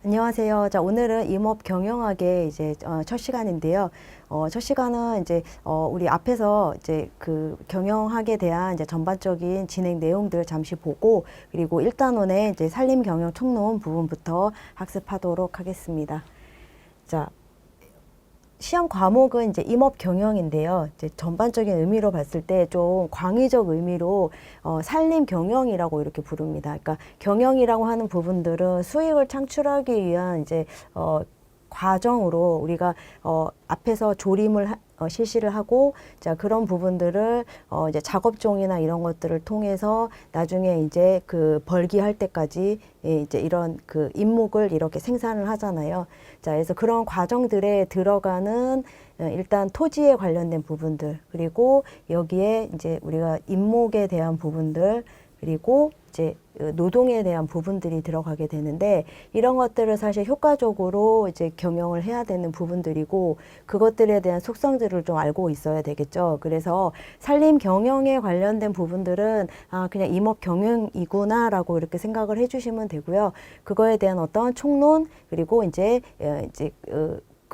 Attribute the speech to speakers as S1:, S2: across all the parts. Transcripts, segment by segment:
S1: 안녕하세요. 자, 오늘은 임업 경영학의 이제 첫 시간인데요. 첫 시간은 이제 우리 앞에서 이제 그 경영학에 대한 이제 전반적인 진행 내용들 잠시 보고, 그리고 1단원의 이제 산림 경영 총론 부분부터 학습하도록 하겠습니다. 자, 시험 과목은 이제 임업 경영인데요. 이제 전반적인 의미로 봤을 때 좀 광의적 의미로 산림 경영이라고 이렇게 부릅니다. 그러니까 경영이라고 하는 부분들은 수익을 창출하기 위한 이제 과정으로 우리가 앞에서 조림을 실시를 하고, 자, 그런 부분들을 이제 작업종이나 이런 것들을 통해서 나중에 이제 그 벌기할 때까지 이제 이런 그 임목을 이렇게 생산을 하잖아요. 자, 그래서 그런 과정들에 들어가는 일단 토지에 관련된 부분들, 그리고 여기에 이제 우리가 임목에 대한 부분들, 그리고 이제 노동에 대한 부분들이 들어가게 되는데, 이런 것들을 사실 효과적으로 이제 경영을 해야 되는 부분들이고, 그것들에 대한 속성들을 좀 알고 있어야 되겠죠. 그래서 산림 경영에 관련된 부분들은 그냥 임업 경영이구나라고 이렇게 생각을 해주시면 되고요. 그거에 대한 어떤 총론, 그리고 이제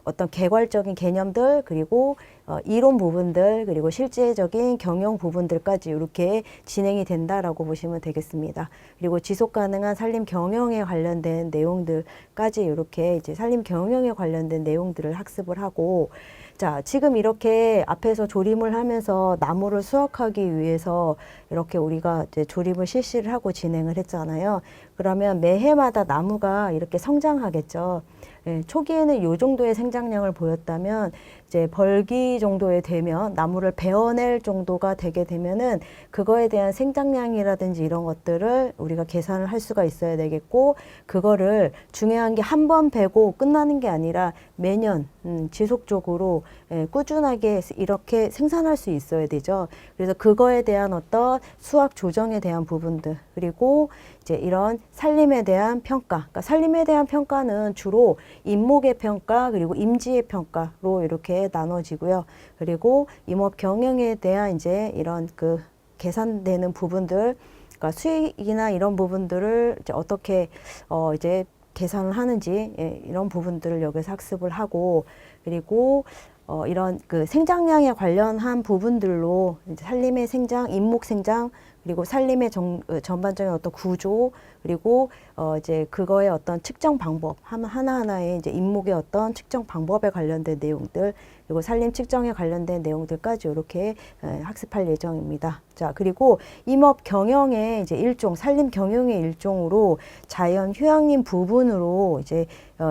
S1: 어떤 개괄적인 개념들, 그리고 이론 부분들, 그리고 실제적인 경영 부분들까지 이렇게 진행이 된다라고 보시면 되겠습니다. 그리고 지속 가능한 산림 경영에 관련된 내용들까지 이렇게 이제 산림 경영에 관련된 내용들을 학습을 하고, 자, 지금 이렇게 앞에서 조림을 하면서 나무를 수확하기 위해서 이렇게 우리가 이제 조림을 실시를 하고 진행을 했잖아요. 그러면 매해마다 나무가 이렇게 성장하겠죠. 예, 초기에는 이 정도의 생장량을 보였다면 이제 벌기 정도에 되면, 나무를 베어낼 정도가 되게 되면은 그거에 대한 생장량이라든지 이런 것들을 우리가 계산을 할 수가 있어야 되겠고, 그거를 중요한 게 한 번 베고 끝나는 게 아니라 매년 지속적으로 꾸준하게 이렇게 생산할 수 있어야 되죠. 그래서 그거에 대한 어떤 수학 조정에 대한 부분들, 그리고 이제 이런 산림에 대한 평가, 그러니까 산림에 대한 평가는 주로 임목의 평가, 그리고 임지의 평가로 이렇게 나눠지고요. 그리고 임업 경영에 대한 이제 이런 그 계산되는 부분들, 그러니까 수익이나 이런 부분들을 이제 어떻게 이제 계산을 하는지, 이런 부분들을 여기서 학습을 하고, 그리고 이런 그 생장량에 관련한 부분들로 이제 산림의 생장, 임목 생장, 그리고 산림의 전반적인 어떤 구조, 그리고 이제 그거의 어떤 측정 방법, 하나하나의 이제 임목의 어떤 측정 방법에 관련된 내용들, 그리고 산림 측정에 관련된 내용들까지 이렇게 학습할 예정입니다. 자, 그리고 임업 경영의 이제 일종, 산림 경영의 일종으로 자연 휴양림 부분으로 이제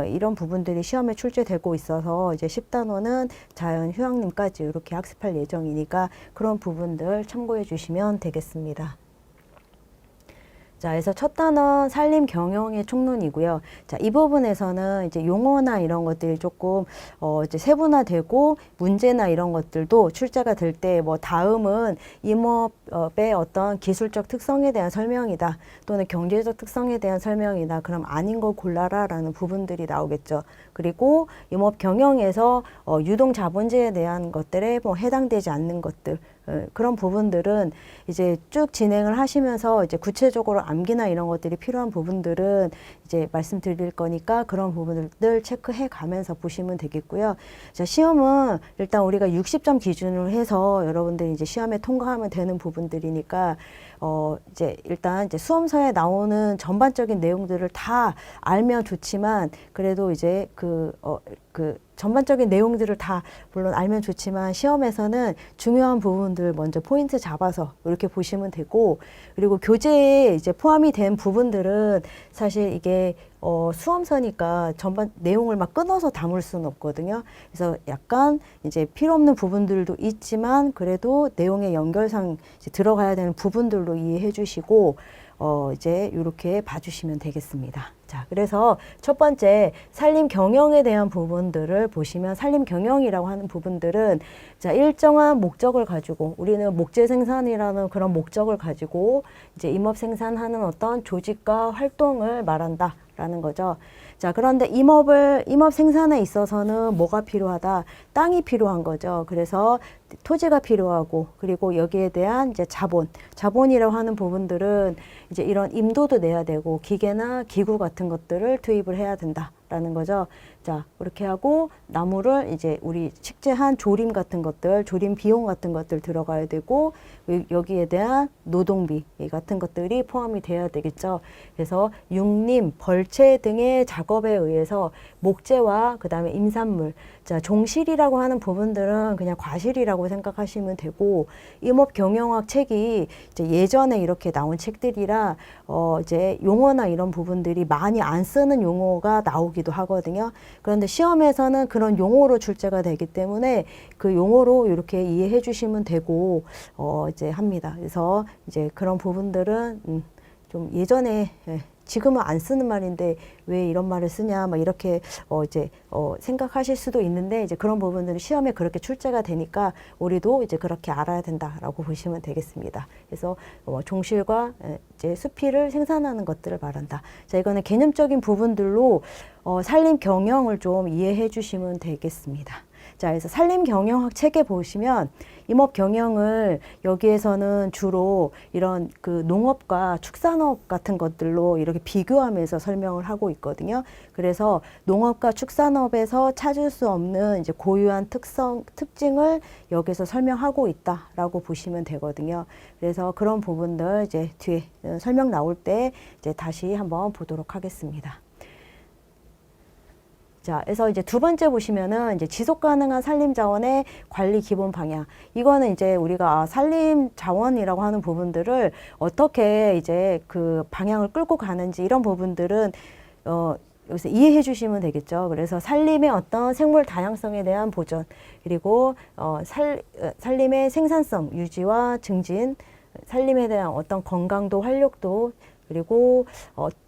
S1: 이런 부분들이 시험에 출제되고 있어서 이제 10단원은 자연 휴양림까지 이렇게 학습할 예정이니까 그런 부분들 참고해 주시면 되겠습니다. 자, 그래서 첫 단원 산림 경영의 총론이고요. 자, 이 부분에서는 이제 용어나 이런 것들이 조금 이제 세분화되고, 문제나 이런 것들도 출제가 될 때 뭐 다음은 임업의 어떤 기술적 특성에 대한 설명이다, 또는 경제적 특성에 대한 설명이다, 그럼 아닌 거 골라라라는 부분들이 나오겠죠. 그리고 임업 경영에서 유동 자본주의에 대한 것들에 뭐 해당되지 않는 것들, 그런 부분들은 이제 쭉 진행을 하시면서 이제 구체적으로 암기나 이런 것들이 필요한 부분들은 이제 말씀드릴 거니까 그런 부분들 체크해 가면서 보시면 되겠고요. 자, 시험은 일단 우리가 60점 기준으로 해서 여러분들이 이제 시험에 통과하면 되는 부분들이니까 이제 일단 이제 수험서에 나오는 전반적인 내용들을 다 알면 좋지만, 그래도 이제 그 전반적인 내용들을 다 물론 알면 좋지만, 시험에서는 중요한 부분들 먼저 포인트 잡아서 이렇게 보시면 되고, 그리고 교재에 이제 포함이 된 부분들은 사실 이게 수험서니까 전반 내용을 막 끊어서 담을 수는 없거든요. 그래서 약간 이제 필요 없는 부분들도 있지만, 그래도 내용의 연결상 이제 들어가야 되는 부분들로 이해해 주시고 이제 이렇게 봐주시면 되겠습니다. 자, 그래서 첫 번째 산림 경영에 대한 부분들을 보시면, 산림 경영이라고 하는 부분들은 자, 일정한 목적을 가지고, 우리는 목재 생산이라는 그런 목적을 가지고 이제 임업 생산하는 어떤 조직과 활동을 말한다라는 거죠. 자, 그런데 임업 생산에 있어서는 뭐가 필요하다? 땅이 필요한 거죠. 그래서 토지가 필요하고, 그리고 여기에 대한 이제 자본이라고 하는 부분들은 이제 이런 임도도 내야 되고, 기계나 기구 같은 같은 것들을 투입을 해야 된다라는 거죠. 자, 그렇게 하고 나무를 이제 우리 식재한 조림 같은 것들, 조림 비용 같은 것들 들어가야 되고 여기에 대한 노동비 같은 것들이 포함이 돼야 되겠죠. 그래서 육림, 벌채 등의 작업에 의해서 목재와 그다음에 임산물, 자, 종실이라고 하는 부분들은 그냥 과실이라고 생각하시면 되고 임업 경영학 책이 이제 예전에 이렇게 나온 책들이라 이제 용어나 이런 부분들이 많이 안 쓰는 용어가 나오기도 하거든요. 그런데 시험에서는 그런 용어로 출제가 되기 때문에 그 용어로 이렇게 이해해 주시면 되고 이제 합니다. 그래서 이제 그런 부분들은 좀 예전에 지금은 안 쓰는 말인데 왜 이런 말을 쓰냐 막 이렇게 이제 생각하실 수도 있는데 이제 그런 부분들은 시험에 그렇게 출제가 되니까 우리도 이제 그렇게 알아야 된다라고 보시면 되겠습니다. 그래서 종실과 이제 수필을 생산하는 것들을 말한다. 자, 이거는 개념적인 부분들로 산림 경영을 좀 이해해 주시면 되겠습니다. 자, 그래서 산림 경영학 책에 보시면 임업 경영을 여기에서는 주로 이런 그 농업과 축산업 같은 것들로 이렇게 비교하면서 설명을 하고 있거든요. 그래서 농업과 축산업에서 찾을 수 없는 이제 고유한 특징을 여기서 설명하고 있다라고 보시면 되거든요. 그래서 그런 부분들 이제 뒤에 설명 나올 때 이제 다시 한번 보도록 하겠습니다. 자, 그래서 이제 두 번째 보시면은 이제 지속 가능한 산림 자원의 관리 기본 방향. 이거는 이제 우리가 산림 자원이라고 하는 부분들을 어떻게 이제 그 방향을 끌고 가는지 이런 부분들은 여기서 이해해 주시면 되겠죠. 그래서 산림의 어떤 생물 다양성에 대한 보존, 그리고 산림의 생산성 유지와 증진, 산림에 대한 어떤 건강도 활력도, 그리고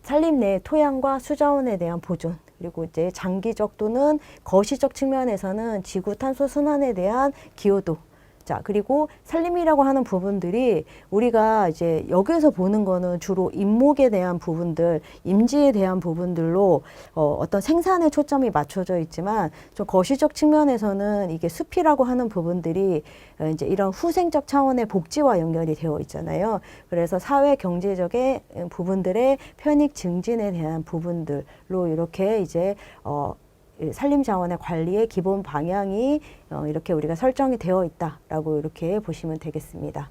S1: 산림 내 토양과 수자원에 대한 보존, 그리고 이제 장기적 또는 거시적 측면에서는 지구 탄소 순환에 대한 기여도. 자, 그리고 산림이라고 하는 부분들이 우리가 이제 여기서 보는 거는 주로 임목에 대한 부분들, 임지에 대한 부분들로 어떤 생산에 초점이 맞춰져 있지만 좀 거시적 측면에서는 이게 숲이라고 하는 부분들이 이제 이런 후생적 차원의 복지와 연결이 되어 있잖아요. 그래서 사회 경제적의 부분들의 편익 증진에 대한 부분들로 이렇게 이제 산림 자원의 관리의 기본 방향이 이렇게 우리가 설정이 되어 있다라고 이렇게 보시면 되겠습니다.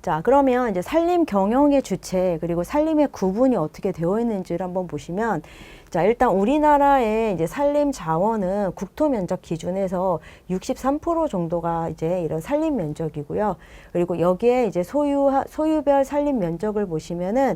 S1: 자, 그러면 이제 산림 경영의 주체 그리고 산림의 구분이 어떻게 되어 있는지를 한번 보시면, 자, 일단 우리나라의 이제 산림 자원은 국토 면적 기준에서 63% 정도가 이제 이런 산림 면적이고요. 그리고 여기에 이제 소유별 산림 면적을 보시면은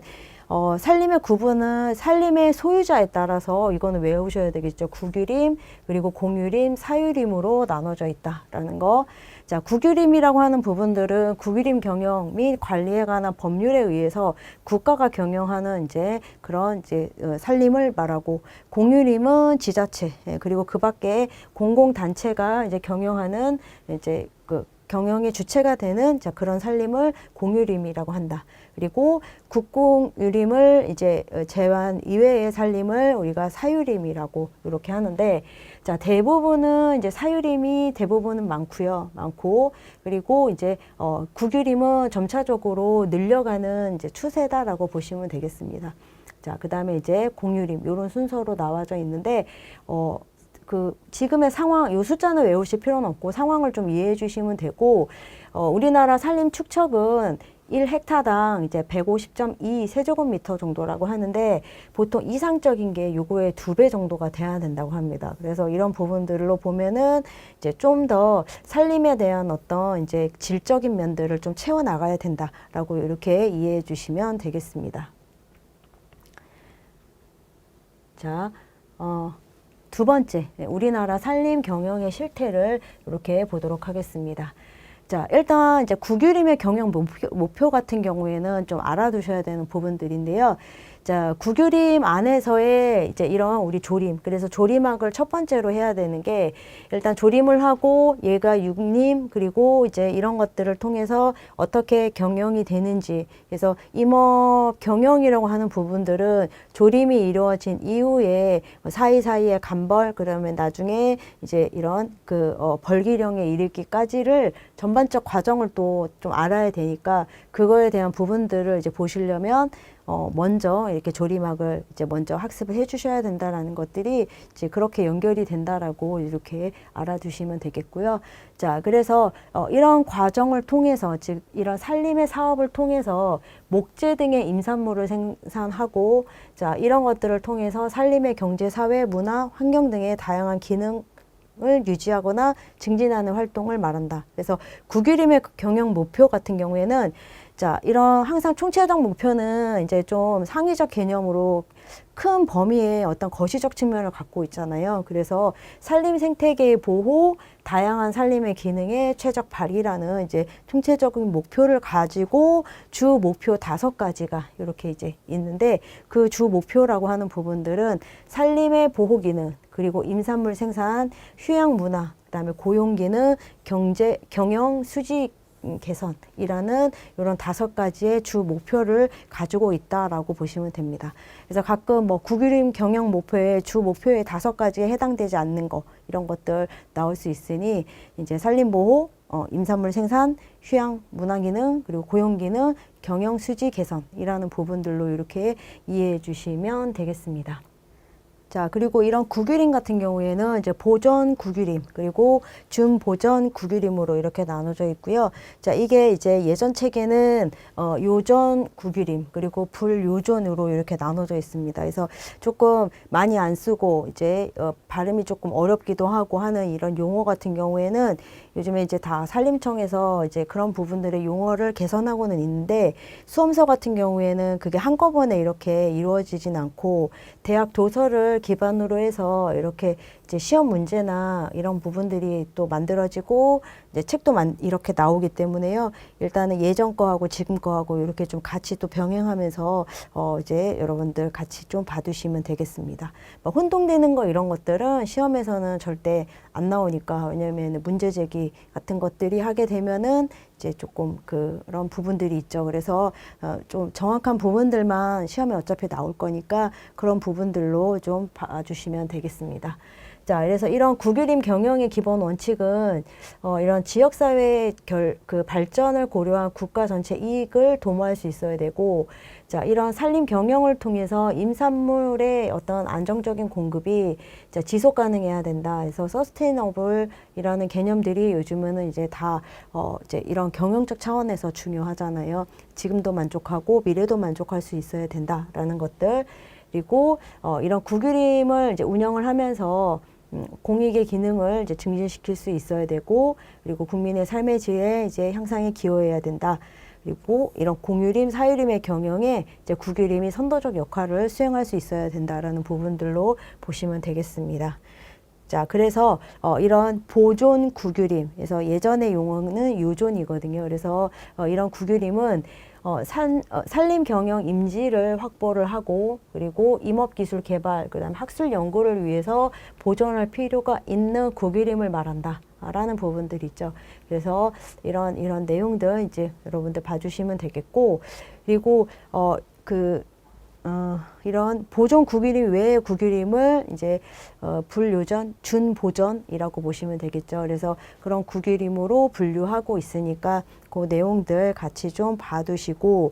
S1: 산림의 구분은 산림의 소유자에 따라서 이거는 외우셔야 되겠죠. 국유림, 그리고 공유림, 사유림으로 나눠져 있다라는 거. 자, 국유림이라고 하는 부분들은 국유림 경영 및 관리에 관한 법률에 의해서 국가가 경영하는 이제 그런 이제 산림을 말하고, 공유림은 지자체, 그리고 그 밖에 공공단체가 이제 경영하는 이제 그 경영의 주체가 되는 자, 그런 산림을 공유림이라고 한다. 그리고 국공유림을 이제 제한 이외의 산림을 우리가 사유림이라고 이렇게 하는데, 자, 대부분은 이제 사유림이 대부분은 많고, 그리고 이제 국유림은 점차적으로 늘려가는 이제 추세다라고 보시면 되겠습니다. 자, 그다음에 이제 공유림 이런 순서로 나와져 있는데 그 지금의 상황, 요 숫자는 외우실 필요는 없고 상황을 좀 이해해 주시면 되고, 우리나라 산림 축척은 1헥타당 이제 150.2 세제곱미터 정도라고 하는데, 보통 이상적인 게 요거의 2배 정도가 돼야 된다고 합니다. 그래서 이런 부분들로 보면은 이제 좀 더 산림에 대한 어떤 이제 질적인 면들을 좀 채워 나가야 된다라고 이렇게 이해해 주시면 되겠습니다. 자, 두 번째, 우리나라 산림 경영의 실태를 이렇게 보도록 하겠습니다. 자, 일단 이제 국유림의 경영 목표 같은 경우에는 좀 알아두셔야 되는 부분들인데요. 자, 국유림 안에서의 이제 이런 우리 조림, 그래서 조림학을 첫 번째로 해야 되는 게, 일단 조림을 하고 얘가 육림, 그리고 이제 이런 것들을 통해서 어떻게 경영이 되는지, 그래서 임업 경영이라고 하는 부분들은 조림이 이루어진 이후에 사이사이에 간벌, 그러면 나중에 이제 이런 그 벌기령에 이르기까지를 전반적 과정을 또 좀 알아야 되니까, 그거에 대한 부분들을 이제 보시려면 먼저 이렇게 조리막을 이제 먼저 학습을 해 주셔야 된다라는 것들이 이제 그렇게 연결이 된다라고 이렇게 알아두시면 되겠고요. 자, 그래서 이런 과정을 통해서, 즉 이런 산림의 사업을 통해서 목재 등의 임산물을 생산하고, 자, 이런 것들을 통해서 산림의 경제, 사회, 문화, 환경 등의 다양한 기능 을 유지하거나 증진하는 활동을 말한다. 그래서 국유림의 경영 목표 같은 경우에는, 자, 이런 항상 총체적 목표는 이제 좀 상위적 개념으로 큰 범위의 어떤 거시적 측면을 갖고 있잖아요. 그래서 산림 생태계의 보호, 다양한 산림의 기능의 최적 발휘라는 이제 총체적인 목표를 가지고 주 목표 5가지가 이렇게 이제 있는데, 그 주 목표라고 하는 부분들은 산림의 보호 기능, 그리고 임산물 생산, 휴양 문화, 그다음에 고용 기능, 경제, 경영, 수직 개선이라는 이런 5가지의 주 목표를 가지고 있다라고 보시면 됩니다. 그래서 가끔 뭐 국유림 경영 목표의 주 목표의 5가지에 해당되지 않는 거, 이런 것들 나올 수 있으니, 이제 산림 보호, 임산물 생산, 휴양 문화 기능, 그리고 고용 기능, 경영 수지 개선이라는 부분들로 이렇게 이해해 주시면 되겠습니다. 자, 그리고 이런 국유림 같은 경우에는 이제 보전 국유림, 그리고 준보전 국유림으로 이렇게 나눠져 있고요. 자, 이게 이제 예전 책에는 요전 국유림, 그리고 불요전으로 이렇게 나눠져 있습니다. 그래서 조금 많이 안 쓰고 이제 발음이 조금 어렵기도 하고 하는 이런 용어 같은 경우에는 요즘에 이제 다 산림청에서 이제 그런 부분들의 용어를 개선하고는 있는데, 수험서 같은 경우에는 그게 한꺼번에 이렇게 이루어지진 않고, 대학 도서를 기반으로 해서 이렇게 이제 시험 문제나 이런 부분들이 또 만들어지고, 이제 책도 이렇게 나오기 때문에요. 일단은 예전 거하고 지금 거하고 이렇게 좀 같이 또 병행하면서 이제 여러분들 같이 좀 봐두시면 되겠습니다. 뭐 혼동되는 거 이런 것들은 시험에서는 절대 안 나오니까, 왜냐면 문제 제기 같은 것들이 하게 되면은 이제 조금 그런 부분들이 있죠. 그래서 좀 정확한 부분들만 시험에 어차피 나올 거니까 그런 부분들로 좀 봐주시면 되겠습니다. 자, 그래서 이런 국유림 경영의 기본 원칙은 이런 지역사회의 그 발전을 고려한 국가 전체 이익을 도모할 수 있어야 되고, 자, 이런 산림 경영을 통해서 임산물의 어떤 안정적인 공급이 자, 지속 가능해야 된다. 그래서 서스테이너블이라는 개념들이 요즘은 이제 다 이제 이런 경영적 차원에서 중요하잖아요. 지금도 만족하고 미래도 만족할 수 있어야 된다라는 것들. 그리고 이런 국유림을 이제 운영을 하면서 공익의 기능을 이제 증진시킬 수 있어야 되고, 그리고 국민의 삶의 질의 이제 향상에 기여해야 된다. 그리고 이런 공유림, 사유림의 경영에 이제 국유림이 선도적 역할을 수행할 수 있어야 된다라는 부분들로 보시면 되겠습니다. 자, 그래서 이런 보존 국유림, 그래서 예전의 용어는 요존이거든요. 그래서 이런 국유림은 산림 경영 임지를 확보를 하고, 그리고 임업기술 개발, 그다음 학술 연구를 위해서 보존할 필요가 있는 국유림을 말한다 라는 부분들이 있죠. 그래서 이런 내용들 이제 여러분들 봐주시면 되겠고, 그리고 이런 보존 국유림 외의 국유림을 이제 불요전, 준보전이라고 보시면 되겠죠. 그래서 그런 국유림으로 분류하고 있으니까 그 내용들 같이 좀 봐두시고,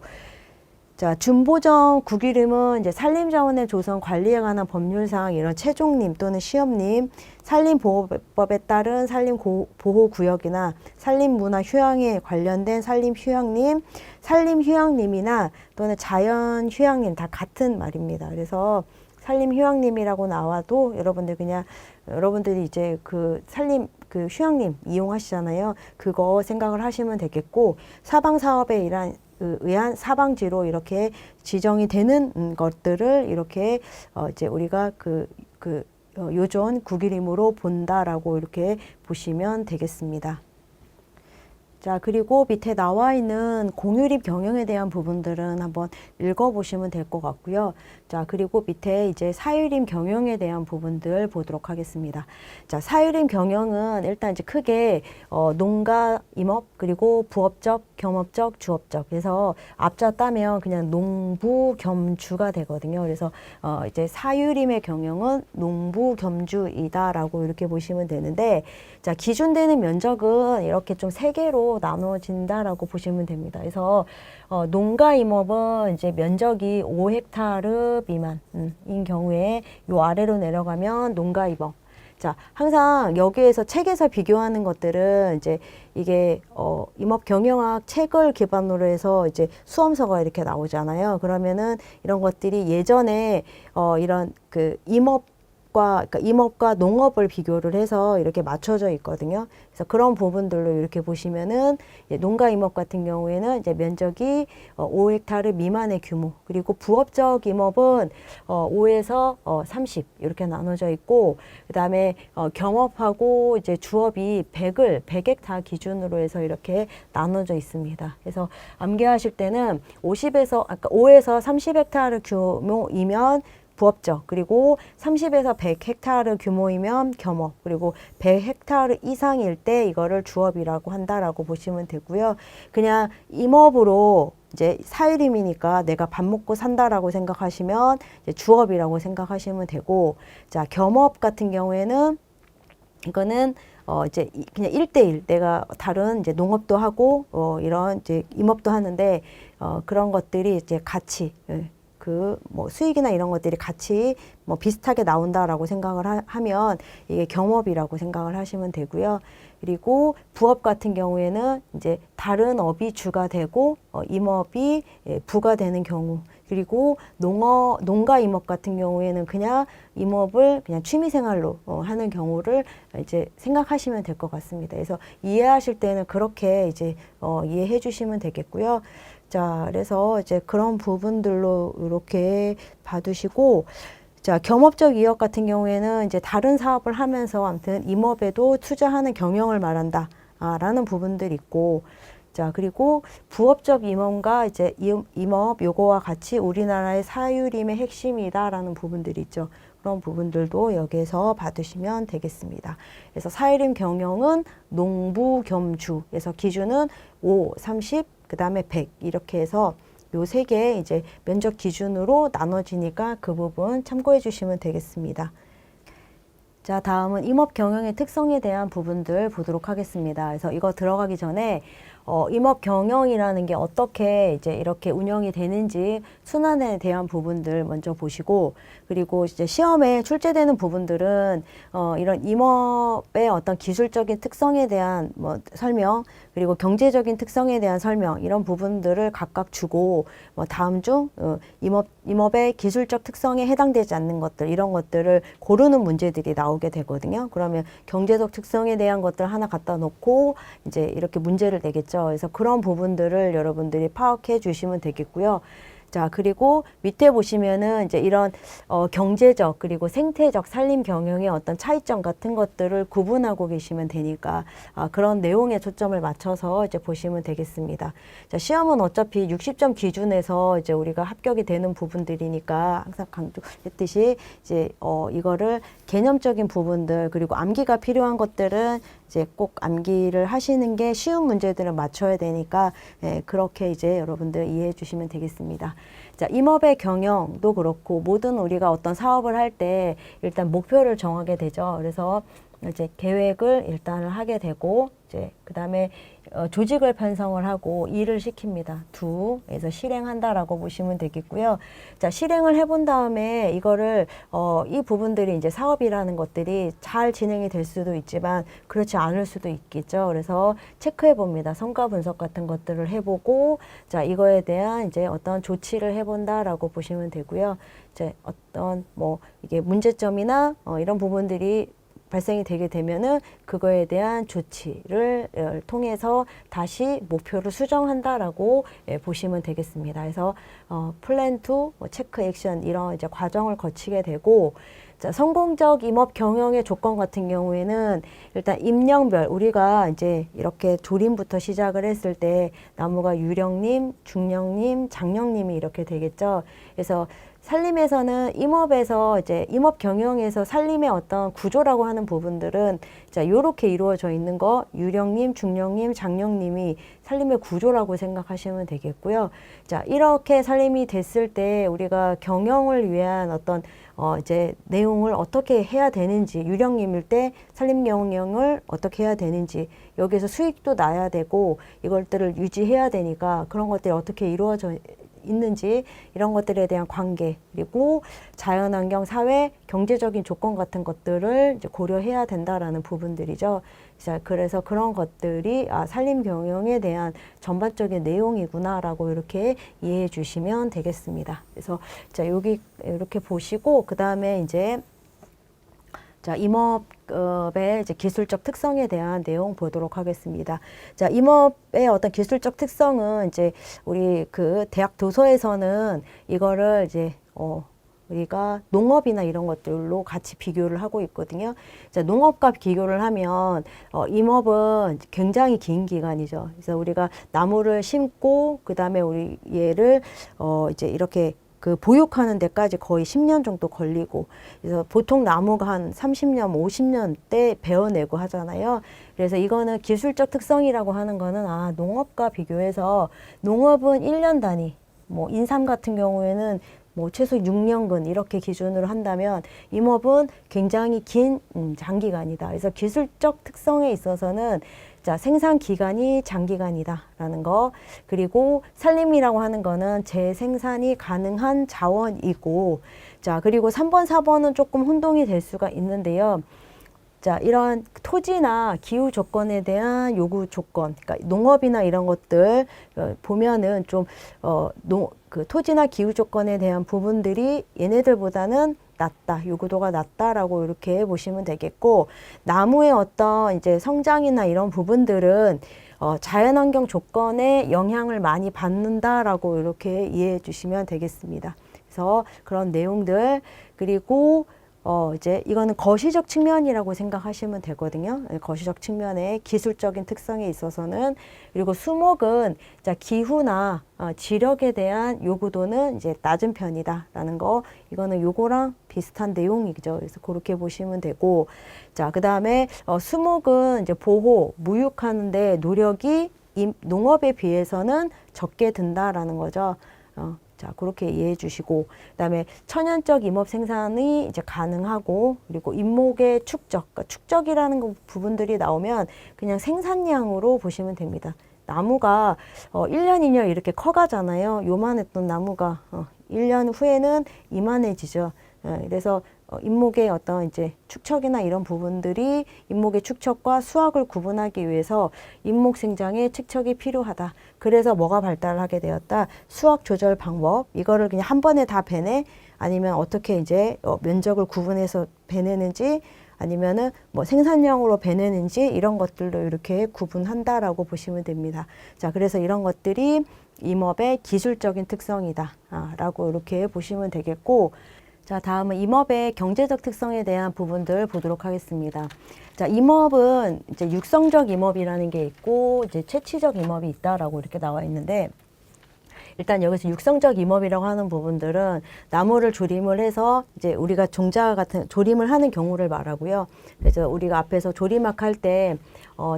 S1: 자, 준보전 국유림은 이제 산림자원의 조성 관리에 관한 법률상 이런 최종림 또는 시험림, 산림보호법에 따른 산림보호구역이나 산림문화 휴양에 관련된 산림휴양림, 산림휴양림이나 또는 자연휴양림 다 같은 말입니다. 그래서 산림휴양림이라고 나와도 여러분들이 이제 그 산림 그 휴양림 이용하시잖아요. 그거 생각을 하시면 되겠고, 사방사업에 의한 사방지로 이렇게 지정이 되는 것들을 이렇게 이제 우리가 요전 국유림으로 본다라고 이렇게 보시면 되겠습니다. 자, 그리고 밑에 나와 있는 공유림 경영에 대한 부분들은 한번 읽어보시면 될 것 같고요. 자, 그리고 밑에 이제 사유림 경영에 대한 부분들 보도록 하겠습니다. 자, 사유림 경영은 일단 이제 크게 농가, 임업, 그리고 부업적 겸업적, 주업적. 그래서 앞자 따면 그냥 농부 겸주가 되거든요. 그래서 이제 사유림의 경영은 농부 겸주이다라고 이렇게 보시면 되는데, 자, 기준되는 면적은 이렇게 좀 세 개로 나눠진다라고 보시면 됩니다. 그래서 농가 임업은 이제 면적이 5헥타르 미만인 경우에 요 아래로 내려가면 농가 임업. 자, 항상 여기에서 책에서 비교하는 것들은 이제 이게 임업 경영학 책을 기반으로 해서 이제 수험서가 이렇게 나오잖아요. 그러면은 이런 것들이 예전에 이런 그 그러니까 임업과 농업을 비교를 해서 이렇게 맞춰져 있거든요. 그래서 그런 부분들로 이렇게 보시면은 농가 임업 같은 경우에는 이제 면적이 5헥타르 미만의 규모, 그리고 부업적 임업은 5에서 30 이렇게 나눠져 있고, 그다음에 겸업하고 이제 주업이 100헥타 기준으로 해서 이렇게 나눠져 있습니다. 그래서 암기하실 때는 5에서 30헥타르 규모이면 부업적, 그리고 30에서 100헥타르 규모이면 겸업, 그리고 100헥타르 이상일 때 이거를 주업이라고 한다라고 보시면 되고요. 그냥 임업으로 이제 사유림이니까 내가 밥 먹고 산다라고 생각하시면 이제 주업이라고 생각하시면 되고, 자, 겸업 같은 경우에는 이거는 이제 그냥 1대1 내가 다른 이제 농업도 하고 이런 이제 임업도 하는데 그런 것들이 이제 같이 그 뭐 수익이나 이런 것들이 같이 뭐 비슷하게 나온다라고 생각을 하면 이게 겸업이라고 생각을 하시면 되고요. 그리고 부업 같은 경우에는 이제 다른 업이 주가 되고 임업이 부가 되는 경우, 그리고 농가 임업 같은 경우에는 그냥 임업을 그냥 취미생활로 하는 경우를 이제 생각하시면 될 것 같습니다. 그래서 이해하실 때는 그렇게 이제 이해해 주시면 되겠고요. 자, 그래서 이제 그런 부분들로 이렇게 봐두시고, 자, 겸업적 이업 같은 경우에는 이제 다른 사업을 하면서 아무튼 임업에도 투자하는 경영을 말한다, 라는 부분들이 있고, 자, 그리고 부업적 임업과 이제 임업 요거와 같이 우리나라의 사유림의 핵심이다라는 부분들이 있죠. 그런 부분들도 여기에서 봐두시면 되겠습니다. 그래서 사유림 경영은 농부 겸주, 그래서 기준은 5, 30, 그 다음에 100 이렇게 해서 요 세 개 이제 면적 기준으로 나눠지니까 그 부분 참고해 주시면 되겠습니다. 자, 다음은 임업 경영의 특성에 대한 부분들 보도록 하겠습니다. 그래서 이거 들어가기 전에 임업 경영이라는 게 어떻게 이제 이렇게 운영이 되는지 순환에 대한 부분들 먼저 보시고, 그리고 이제 시험에 출제되는 부분들은 이런 임업의 어떤 기술적인 특성에 대한 뭐 설명, 그리고 경제적인 특성에 대한 설명, 이런 부분들을 각각 주고, 뭐 다음 중 임업의 기술적 특성에 해당되지 않는 것들, 이런 것들을 고르는 문제들이 나오게 되거든요. 그러면 경제적 특성에 대한 것들 하나 갖다 놓고 이제 이렇게 문제를 내겠죠. 그래서 그런 부분들을 여러분들이 파악해 주시면 되겠고요. 자, 그리고 밑에 보시면은 이제 이런 경제적 그리고 생태적 산림 경영의 어떤 차이점 같은 것들을 구분하고 계시면 되니까 그런 내용에 초점을 맞춰서 이제 보시면 되겠습니다. 자, 시험은 어차피 60점 기준에서 이제 우리가 합격이 되는 부분들이니까 항상 강조했듯이 이제 이거를 개념적인 부분들, 그리고 암기가 필요한 것들은 이제 꼭 암기를 하시는 게 쉬운 문제들을 맞춰야 되니까 그렇게 이제 여러분들 이해해 주시면 되겠습니다. 자, 임업의 경영도 그렇고 모든 우리가 어떤 사업을 할 때 일단 목표를 정하게 되죠. 그래서 이제 계획을 일단은 하게 되고, 이제 그 다음에 조직을 편성을 하고 일을 시킵니다. 그래서 실행한다라고 보시면 되겠고요. 자, 실행을 해본 다음에 이거를 이 부분들이 이제 사업이라는 것들이 잘 진행이 될 수도 있지만 그렇지 않을 수도 있겠죠. 그래서 체크해 봅니다. 성과 분석 같은 것들을 해보고, 자, 이거에 대한 이제 어떤 조치를 해본다라고 보시면 되고요. 이제 어떤 뭐 이게 문제점이나 이런 부분들이 발생이 되게 되면은 그거에 대한 조치를 통해서 다시 목표를 수정한다라고 보시면 되겠습니다. 그래서 플랜 투, 뭐 체크 액션 이런 이제 과정을 거치게 되고, 자, 성공적 임업 경영의 조건 같은 경우에는 일단 임령별 우리가 이제 이렇게 조림부터 시작을 했을 때 나무가 유령님, 중령님, 장령님이 이렇게 되겠죠. 그래서 산림에서는 임업에서 이제 임업 경영에서 산림의 어떤 구조라고 하는 부분들은 자, 요렇게 이루어져 있는 거 유령님, 중령님, 장령님이 산림의 구조라고 생각하시면 되겠고요. 자, 이렇게 산림이 됐을 때 우리가 경영을 위한 어떤 이제 내용을 어떻게 해야 되는지, 유령님일 때 산림 경영을 어떻게 해야 되는지, 여기서 수익도 나야 되고 이것들을 유지해야 되니까 그런 것들이 어떻게 이루어져 있는지 이런 것들에 대한 관계, 그리고 자연환경, 사회, 경제적인 조건 같은 것들을 이제 고려해야 된다라는 부분들이죠. 자, 그래서 그런 것들이 산림 경영에 대한 전반적인 내용이구나라고 이렇게 이해해 주시면 되겠습니다. 그래서 자, 여기 이렇게 보시고 그 다음에 이제 자, 임업의 이제 기술적 특성에 대한 내용 보도록 하겠습니다. 자, 임업의 어떤 기술적 특성은 이제 우리 그 대학 도서에서는 이거를 이제 우리가 농업이나 이런 것들로 같이 비교를 하고 있거든요. 자, 농업과 비교를 하면 임업은 굉장히 긴 기간이죠. 그래서 우리가 나무를 심고 그 다음에 우리 얘를 이제 이렇게 그 보육하는 데까지 거의 10년 정도 걸리고, 그래서 보통 나무가 한 30년, 50년 때 베어내고 하잖아요. 그래서 이거는 기술적 특성이라고 하는 거는 농업과 비교해서 농업은 1년 단위, 뭐 인삼 같은 경우에는 뭐 최소 6년근 이렇게 기준으로 한다면 임업은 굉장히 긴 장기간이다. 그래서 기술적 특성에 있어서는 자, 생산 기간이 장기간이다라는 거. 그리고 산림이라고 하는 거는 재생산이 가능한 자원이고, 자, 그리고 3번, 4번은 조금 혼동이 될 수가 있는데요. 자, 이런 토지나 기후 조건에 대한 요구 조건, 그러니까 농업이나 이런 것들 보면은 좀 그 토지나 기후 조건에 대한 부분들이 얘네들보다는 낮다, 요구도가 낮다라고 이렇게 보시면 되겠고, 나무의 어떤 이제 성장이나 이런 부분들은 자연환경 조건에 영향을 많이 받는다라고 이렇게 이해해 주시면 되겠습니다. 그래서 그런 내용들, 그리고 이제 이거는 거시적 측면이라고 생각하시면 되거든요. 거시적 측면의 기술적인 특성에 있어서는. 그리고 수목은 자, 기후나 지력에 대한 요구도는 이제 낮은 편이다라는 거. 이거는 요거랑 비슷한 내용이죠. 그래서 그렇게 보시면 되고, 자, 그 다음에 수목은 이제 보호, 무육하는데 노력이 농업에 비해서는 적게 든다라는 거죠. 자, 그렇게 이해해 주시고, 그다음에 천연적 임업 생산이 이제 가능하고, 그리고 임목의 축적, 그러니까 축적이라는 부분들이 나오면 그냥 생산량으로 보시면 됩니다. 나무가 1년, 2년 이렇게 커가잖아요. 요만했던 나무가 1년 후에는 이만해지죠. 그래서 임목의 어떤 이제 축척이나 이런 부분들이 임목의 축척과 수확을 구분하기 위해서 임목 생장의 측척이 필요하다. 그래서 뭐가 발달하게 되었다? 수확 조절 방법. 이거를 그냥 한 번에 다 베내? 아니면 어떻게 이제 면적을 구분해서 베내는지, 아니면은 뭐 생산량으로 베내는지, 이런 것들도 이렇게 구분한다라고 보시면 됩니다. 자, 그래서 이런 것들이 임업의 기술적인 특성이다. 라고 이렇게 보시면 되겠고, 자, 다음은 임업의 경제적 특성에 대한 부분들 보도록 하겠습니다. 자, 임업은 이제 육성적 임업이라는 게 있고, 이제 채취적 임업이 있다라고 이렇게 나와 있는데, 일단 여기서 육성적 임업이라고 하는 부분들은 나무를 조림을 해서 이제 우리가 종자 같은 조림을 하는 경우를 말하고요. 그래서 우리가 앞에서 조림막 할 때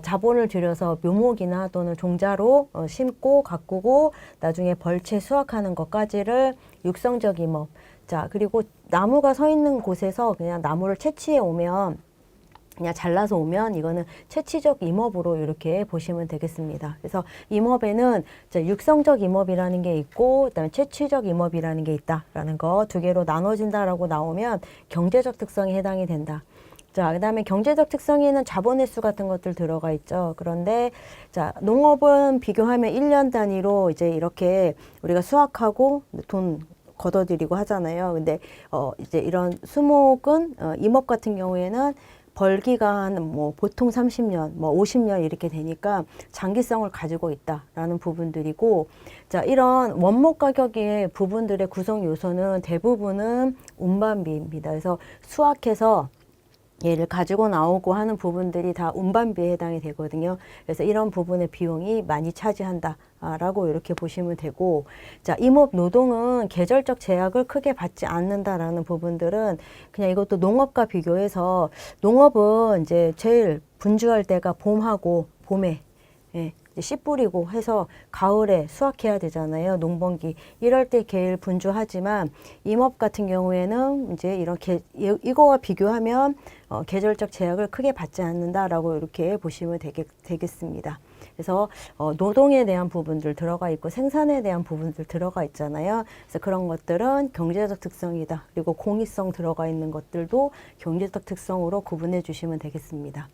S1: 자본을 들여서 묘목이나 또는 종자로 심고 가꾸고 나중에 벌채 수확하는 것까지를 육성적 임업. 자, 그리고 나무가 서 있는 곳에서 그냥 나무를 채취해 오면, 그냥 잘라서 오면 이거는 채취적 임업으로 이렇게 보시면 되겠습니다. 그래서 임업에는 육성적 임업이라는 게 있고, 그다음에 채취적 임업이라는 게 있다라는 거 두 개로 나눠진다라고 나오면 경제적 특성에 해당이 된다. 자, 그다음에 경제적 특성에는 자본의 수 같은 것들 들어가 있죠. 그런데 자, 농업은 비교하면 1년 단위로 이제 이렇게 우리가 수확하고 돈 걷어들이고 하잖아요. 근데 이제 이런 수목은 임업 같은 경우에는 벌기가 한 뭐 보통 30년, 뭐 50년 이렇게 되니까 장기성을 가지고 있다라는 부분들이고, 자, 이런 원목 가격의 부분들의 구성 요소는 대부분은 운반비입니다. 그래서 수확해서 얘를 가지고 나오고 하는 부분들이 다 운반비에 해당이 되거든요. 그래서 이런 부분의 비용이 많이 차지한다. 라고 이렇게 보시면 되고, 자, 임업 노동은 계절적 제약을 크게 받지 않는다라는 부분들은 그냥 이것도 농업과 비교해서, 농업은 이제 제일 분주할 때가 봄하고 봄에, 예, 씨 뿌리고 해서 가을에 수확해야 되잖아요. 농번기. 이럴 때 제일 분주하지만 임업 같은 경우에는 이제 이거와 비교하면 계절적 제약을 크게 받지 않는다라고 이렇게 보시면 되겠습니다. 그래서 노동에 대한 부분들 들어가 있고 생산에 대한 부분들 들어가 있잖아요. 그래서 그런 것들은 경제적 특성이다. 그리고 공익성 들어가 있는 것들도 경제적 특성으로 구분해 주시면 되겠습니다.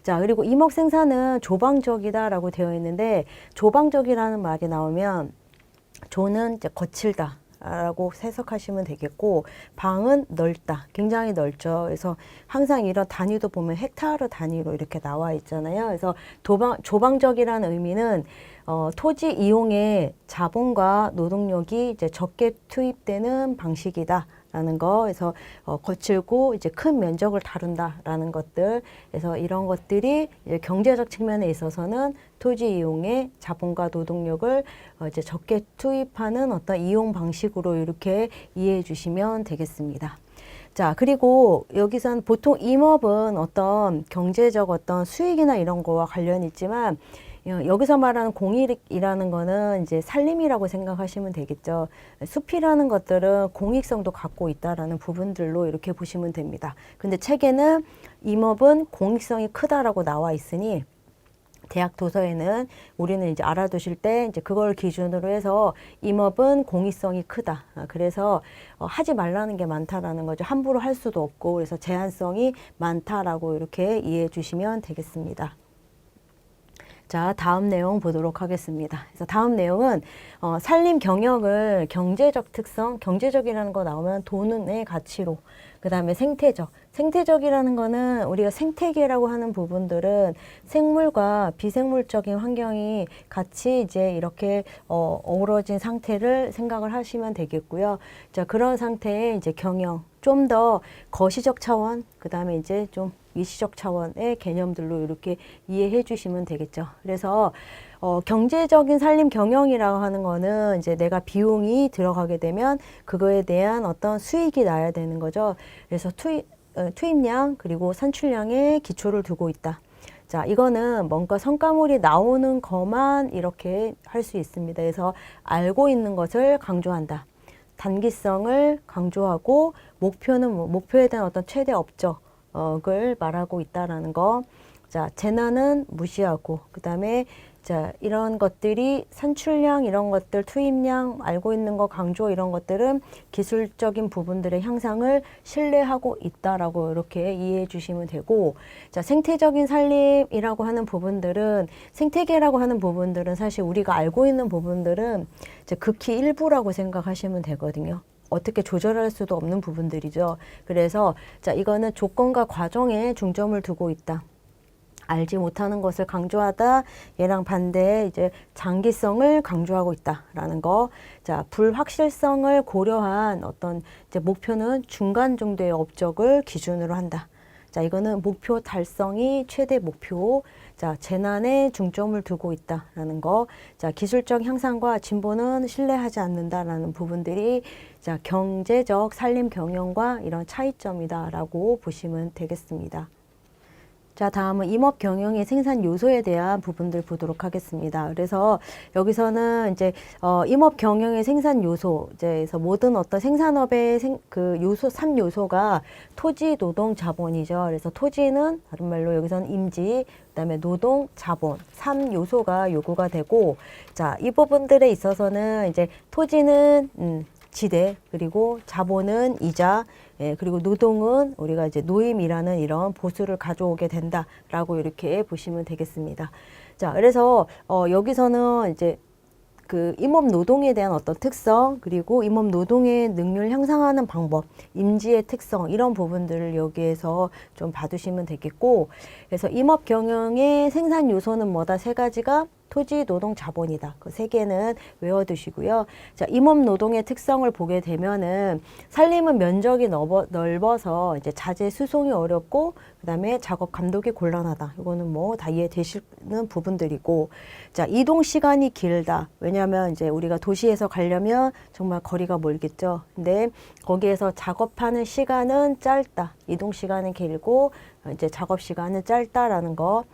S1: 자, 그리고 임업 생산은 조방적이다라고 되어 있는데, 조방적이라는 말이 나오면 조는 이제 거칠다 라고 해석하시면 되겠고, 방은 넓다, 굉장히 넓죠. 그래서 항상 이런 단위도 보면 헥타르 단위로 이렇게 나와 있잖아요. 그래서 조방적이라는 의미는 토지 이용에 자본과 노동력이 이제 적게 투입되는 방식이다 라는 거. 그래서 거칠고 이제 큰 면적을 다룬다라는 것들. 그래서 이런 것들이 이제 경제적 측면에 있어서는 토지 이용에 자본과 노동력을 이제 적게 투입하는 어떤 이용 방식으로 이렇게 이해해 주시면 되겠습니다. 자, 그리고 여기서는 보통 임업은 어떤 경제적 어떤 수익이나 이런 거와 관련이 있지만, 여기서 말하는 공익이라는 거는 이제 산림이라고 생각하시면 되겠죠. 숲이라는 것들은 공익성도 갖고 있다라는 부분들로 이렇게 보시면 됩니다. 근데 책에는 임업은 공익성이 크다라고 나와 있으니, 대학 도서에는 우리는 이제 알아두실 때 이제 그걸 기준으로 해서 임업은 공익성이 크다. 그래서 하지 말라는 게 많다라는 거죠. 함부로 할 수도 없고, 그래서 제한성이 많다라고 이렇게 이해해 주시면 되겠습니다. 자, 다음 내용 보도록 하겠습니다. 그래서 다음 내용은 산림 경영을 경제적 특성, 경제적이라는 거 나오면 돈의 가치로, 그 다음에 생태적이라는 거는 우리가 생태계라고 하는 부분들은 생물과 비생물적인 환경이 같이 이제 이렇게 어우러진 상태를 생각을 하시면 되겠고요. 자, 그런 상태의 이제 경영, 좀 더 거시적 차원, 그 다음에 이제 좀 미시적 차원의 개념들로 이렇게 이해해 주시면 되겠죠. 그래서 경제적인 산림 경영이라고 하는 거는 이제 내가 비용이 들어가게 되면 그거에 대한 어떤 수익이 나야 되는 거죠. 그래서 투입량 그리고 산출량에 기초를 두고 있다. 자, 이거는 뭔가 성과물이 나오는 것만 이렇게 할 수 있습니다. 그래서 알고 있는 것을 강조한다. 단기성을 강조하고 목표는 목표에 대한 어떤 최대 업적을 말하고 있다라는 거. 자, 재난은 무시하고, 그 다음에 자, 이런 것들이 산출량, 이런 것들, 투입량, 알고 있는 거 강조, 이런 것들은 기술적인 부분들의 향상을 신뢰하고 있다라고 이렇게 이해해 주시면 되고, 자, 생태적인 산림이라고 하는 부분들은, 생태계라고 하는 부분들은 사실 우리가 알고 있는 부분들은 이제 극히 일부라고 생각하시면 되거든요. 어떻게 조절할 수도 없는 부분들이죠. 그래서 자, 이거는 조건과 과정에 중점을 두고 있다. 알지 못하는 것을 강조하다. 얘랑 반대에 이제 장기성을 강조하고 있다라는 거. 자, 불확실성을 고려한 어떤 이제 목표는 중간 정도의 업적을 기준으로 한다. 자, 이거는 목표 달성이 최대 목표. 자, 재난에 중점을 두고 있다라는 거. 자, 기술적 향상과 진보는 신뢰하지 않는다라는 부분들이 자, 경제적 산림 경영과 이런 차이점이다라고 보시면 되겠습니다. 자, 다음은 임업 경영의 생산 요소에 대한 부분들 보도록 하겠습니다. 그래서 여기서는 이제 임업 경영의 생산 요소, 이제 그래서 모든 어떤 생산업의 그 요소 3요소가 토지, 노동, 자본이죠. 그래서 토지는 다른 말로 여기서는 임지, 그다음에 노동, 자본 3요소가 요구가 되고, 자, 이 부분들에 있어서는 이제 토지는 지대, 그리고 자본은 이자, 예, 그리고 노동은 우리가 이제 노임이라는 이런 보수를 가져오게 된다라고 이렇게 보시면 되겠습니다. 자, 그래서 여기서는 이제 그 임업 노동에 대한 어떤 특성, 그리고 임업 노동의 능률 향상하는 방법, 임지의 특성, 이런 부분들을 여기에서 좀 봐두시면 되겠고, 그래서 임업 경영의 생산 요소는 뭐다? 세 가지가 토지, 노동, 자본이다. 그 세 개는 외워두시고요. 자, 임업 노동의 특성을 보게 되면은 산림은 면적이 넓어서 이제 자재 수송이 어렵고, 그 다음에 작업 감독이 곤란하다. 이거는 뭐 다 이해되시는 부분들이고, 자, 이동 시간이 길다. 왜냐하면 이제 우리가 도시에서 가려면 정말 거리가 멀겠죠. 근데 거기에서 작업하는 시간은 짧다. 이동 시간은 길고, 이제 작업 시간은 짧다라는 거.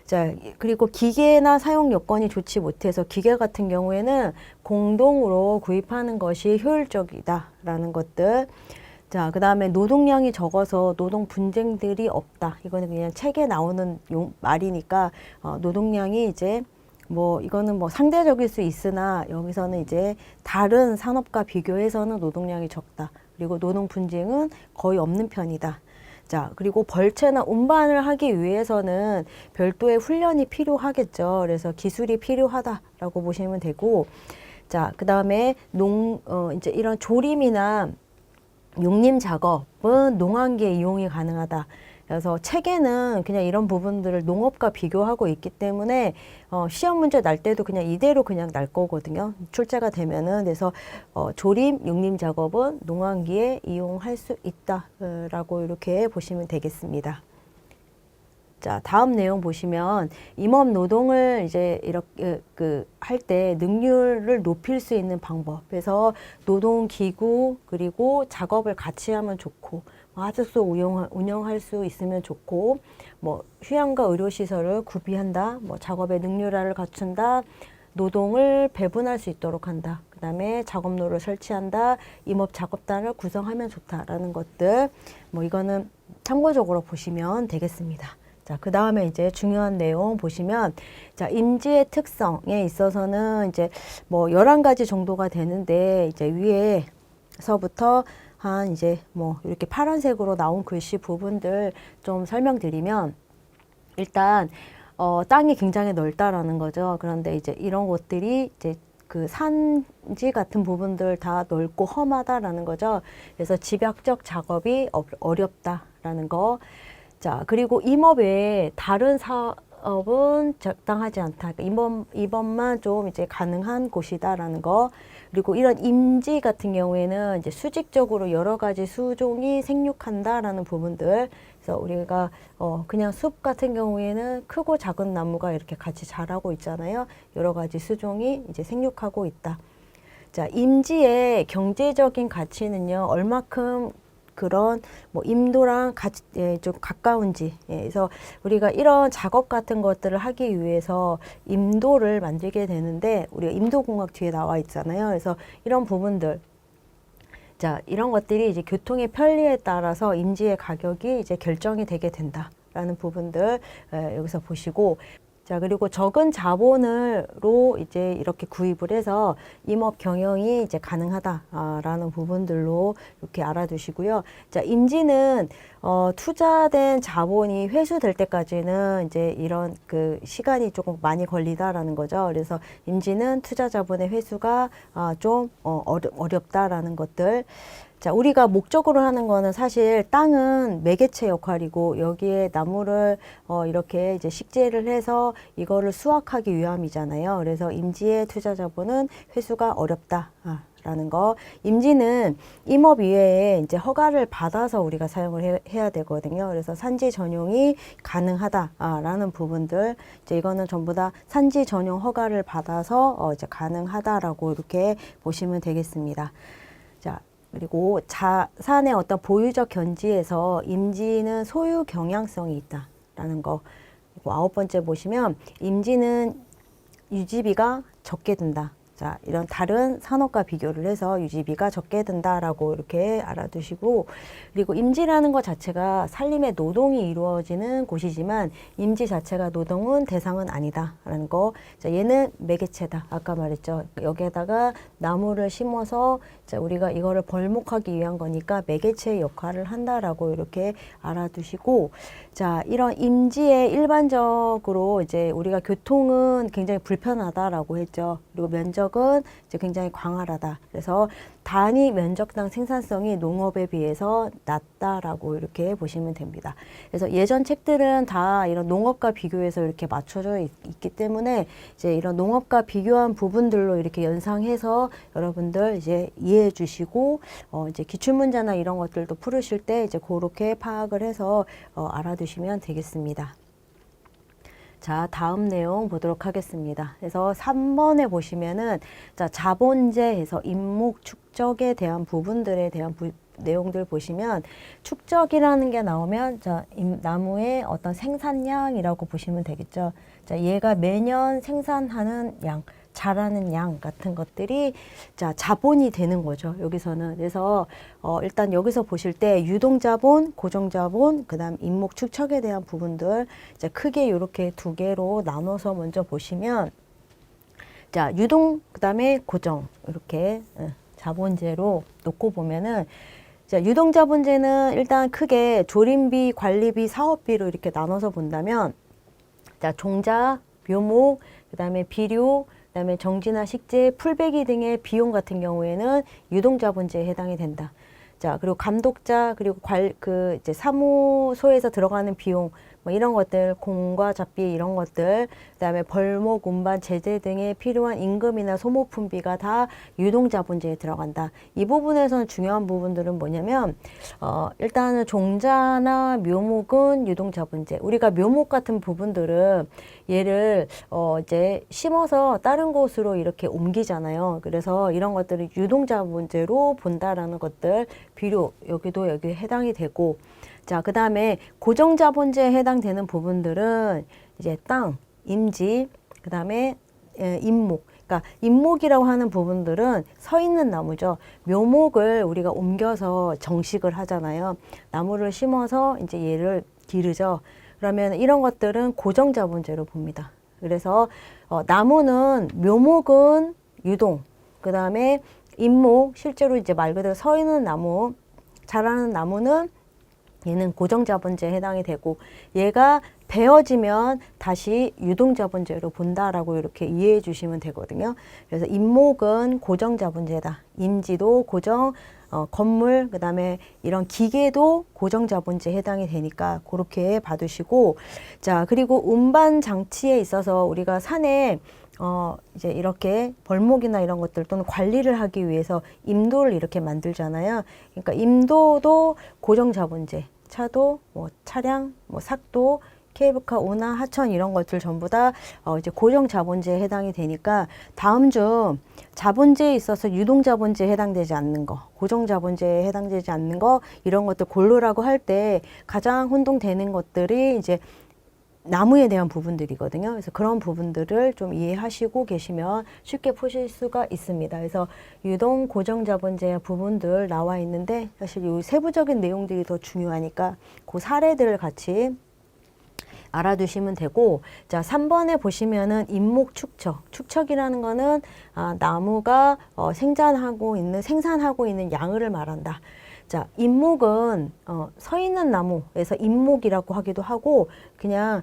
S1: 자, 그리고 기계나 사용 여건이 좋지 못해서 기계 같은 경우에는 공동으로 구입하는 것이 효율적이다라는 것들. 자, 그 다음에 노동량이 적어서 노동 분쟁들이 없다. 이거는 그냥 책에 나오는 말이니까, 노동량이 이제 뭐 이거는 뭐 상대적일 수 있으나 여기서는 이제 다른 산업과 비교해서는 노동량이 적다. 그리고 노동 분쟁은 거의 없는 편이다. 자, 그리고 벌채나 운반을 하기 위해서는 별도의 훈련이 필요하겠죠. 그래서 기술이 필요하다라고 보시면 되고, 자, 그 다음에 이제 이런 조림이나 용림 작업은 농한기에 이용이 가능하다. 그래서 책에는 그냥 이런 부분들을 농업과 비교하고 있기 때문에 시험 문제 날 때도 그냥 이대로 그냥 날 거거든요. 출제가 되면은. 그래서 조림, 용림 작업은 농한기에 이용할 수 있다라고 이렇게 보시면 되겠습니다. 자, 다음 내용 보시면 임업 노동을 이제 이렇게 할 때 능률을 높일 수 있는 방법. 그래서 노동 기구 그리고 작업을 같이 하면 좋고, 하숙소 운영할 수 있으면 좋고, 뭐 휴양과 의료시설을 구비한다, 뭐 작업의 능률화를 갖춘다, 노동을 배분할 수 있도록 한다. 그 다음에 작업로를 설치한다, 임업 작업단을 구성하면 좋다라는 것들. 뭐 이거는 참고적으로 보시면 되겠습니다. 자, 그 다음에 이제 중요한 내용 보시면, 자, 임지의 특성에 있어서는 이제 뭐 11가지 정도가 되는데, 이제 위에서부터 한 이제 뭐 이렇게 파란색으로 나온 글씨 부분들 좀 설명드리면, 일단 땅이 굉장히 넓다라는 거죠. 그런데 이제 이런 것들이 이제 그 산지 같은 부분들 다 넓고 험하다라는 거죠. 그래서 집약적 작업이 어렵다라는 거. 자, 그리고 임업 외에 다른 사업은 적당하지 않다. 그러니까 임업만 좀 이제 가능한 곳이다라는 거. 그리고 이런 임지 같은 경우에는 이제 수직적으로 여러 가지 수종이 생육한다라는 부분들. 그래서 우리가 그냥 숲 같은 경우에는 크고 작은 나무가 이렇게 같이 자라고 있잖아요. 여러 가지 수종이 이제 생육하고 있다. 자, 임지의 경제적인 가치는요, 얼마큼 그런 뭐 임도랑 좀 가까운지. 그래서 우리가 이런 작업 같은 것들을 하기 위해서 임도를 만들게 되는데, 우리가 임도공학 뒤에 나와 있잖아요. 그래서 이런 부분들, 자, 이런 것들이 이제 교통의 편리에 따라서 임지의 가격이 이제 결정이 되게 된다라는 부분들 여기서 보시고, 자, 그리고 적은 자본으로 이제 이렇게 구입을 해서 임업 경영이 이제 가능하다라는 부분들로 이렇게 알아두시고요. 자, 임지는 투자된 자본이 회수될 때까지는 이제 이런 그 시간이 조금 많이 걸리다라는 거죠. 그래서 임지는 투자 자본의 회수가 좀 어렵다라는 것들. 자, 우리가 목적으로 하는 거는 사실 땅은 매개체 역할이고, 여기에 나무를 이렇게 이제 식재를 해서 이거를 수확하기 위함이잖아요. 그래서 임지의 투자 자본은 회수가 어렵다라는 거. 임지는 임업 이외에 이제 허가를 받아서 우리가 사용을 해야 되거든요. 그래서 산지 전용이 가능하다라는 부분들. 이제 이거는 전부 다 산지 전용 허가를 받아서 이제 가능하다라고 이렇게 보시면 되겠습니다. 자, 그리고 자산의 어떤 보유적 견지에서 임지는 소유 경향성이 있다라는 거. 그리고 9번째 보시면 임지는 유지비가 적게 든다. 자, 이런 다른 산업과 비교를 해서 유지비가 적게 든다라고 이렇게 알아두시고, 그리고 임지라는 것 자체가 산림의 노동이 이루어지는 곳이지만 임지 자체가 노동은 대상은 아니다라는 거. 자, 얘는 매개체다. 아까 말했죠. 여기에다가 나무를 심어서 자, 우리가 이거를 벌목하기 위한 거니까 매개체의 역할을 한다라고 이렇게 알아두시고, 자, 이런 임지에 일반적으로 이제 우리가 교통은 굉장히 불편하다라고 했죠. 그리고 면적 면적은 이제 굉장히 광활하다. 그래서 단위 면적당 생산성이 농업에 비해서 낮다라고 이렇게 보시면 됩니다. 그래서 예전 책들은 다 이런 농업과 비교해서 이렇게 맞춰져 있기 때문에 이제 이런 농업과 비교한 부분들로 이렇게 연상해서 여러분들 이제 이해해 주시고 이제 기출문제나 이런 것들도 풀으실 때 이제 그렇게 파악을 해서 알아두시면 되겠습니다. 자, 다음 내용 보도록 하겠습니다. 그래서 3번에 보시면은 자, 자본제에서 임목 축적에 대한 부분들에 대한 내용들 보시면 축적이라는 게 나오면 자, 나무의 어떤 생산량이라고 보시면 되겠죠. 자, 얘가 매년 생산하는 양, 자라는 양 같은 것들이 자, 자본이 되는 거죠. 여기서는. 그래서 일단 여기서 보실 때 유동자본, 고정자본, 그다음 임목 축적에 대한 부분들 이제 크게 이렇게 두 개로 나눠서 먼저 보시면 자, 유동 그다음에 고정 이렇게 자본제로 놓고 보면은 자, 유동자본제는 일단 크게 조림비, 관리비, 사업비로 이렇게 나눠서 본다면 자, 종자, 묘목, 그다음에 비료, 그다음에 정지나 식재, 풀베기 등의 비용 같은 경우에는 유동자본제에 해당이 된다. 자, 그리고 감독자, 그리고 이제 사무소에서 들어가는 비용, 뭐 이런 것들, 공과 잡비 이런 것들, 그다음에 벌목, 운반, 제재 등에 필요한 임금이나 소모품비가 다 유동자본제에 들어간다. 이 부분에서는 중요한 부분들은 뭐냐면, 일단은 종자나 묘목은 유동자본제. 우리가 묘목 같은 부분들은 얘를 이제 심어서 다른 곳으로 이렇게 옮기잖아요. 그래서 이런 것들을 유동자본제로 본다라는 것들, 비료 여기도 여기 해당이 되고. 자, 그 다음에 고정자본제에 해당되는 부분들은 이제 땅, 임지, 그 다음에 임목. 그러니까 임목이라고 하는 부분들은 서 있는 나무죠. 묘목을 우리가 옮겨서 정식을 하잖아요. 나무를 심어서 이제 얘를 기르죠. 그러면 이런 것들은 고정자본제로 봅니다. 그래서 나무는 묘목은 유동, 그 다음에 임목, 실제로 이제 말 그대로 서 있는 나무, 자라는 나무는 얘는 고정자본제에 해당이 되고 얘가 베어지면 다시 유동자본제로 본다라고 이렇게 이해해 주시면 되거든요. 그래서 임목은 고정자본제다. 임지도 고정, 건물, 그 다음에 이런 기계도 고정자본제에 해당이 되니까 그렇게 봐두시고 자, 그리고 운반 장치에 있어서 우리가 산에 이제 이렇게 벌목이나 이런 것들 또는 관리를 하기 위해서 임도를 이렇게 만들잖아요. 그러니까 임도도 고정자본제. 차도, 뭐 차량, 뭐 삭도, 케이블카, 운하, 하천 이런 것들 전부 다 이제 고정자본제에 해당이 되니까 다음 중 자본제에 있어서 유동자본제에 해당되지 않는 거, 고정자본제에 해당되지 않는 거 이런 것들 고르라고 할 때 가장 혼동되는 것들이 이제 나무에 대한 부분들이거든요. 그래서 그런 부분들을 좀 이해하시고 계시면 쉽게 푸실 수가 있습니다. 그래서 유동 고정자본제 부분들 나와 있는데 사실 이 세부적인 내용들이 더 중요하니까 그 사례들을 같이 알아두시면 되고 자 3번에 보시면은 임목 축적. 축적이라는 거는 나무가 생산하고 있는 양을 말한다. 자, 임목은 서 있는 나무에서 임목이라고 하기도 하고 그냥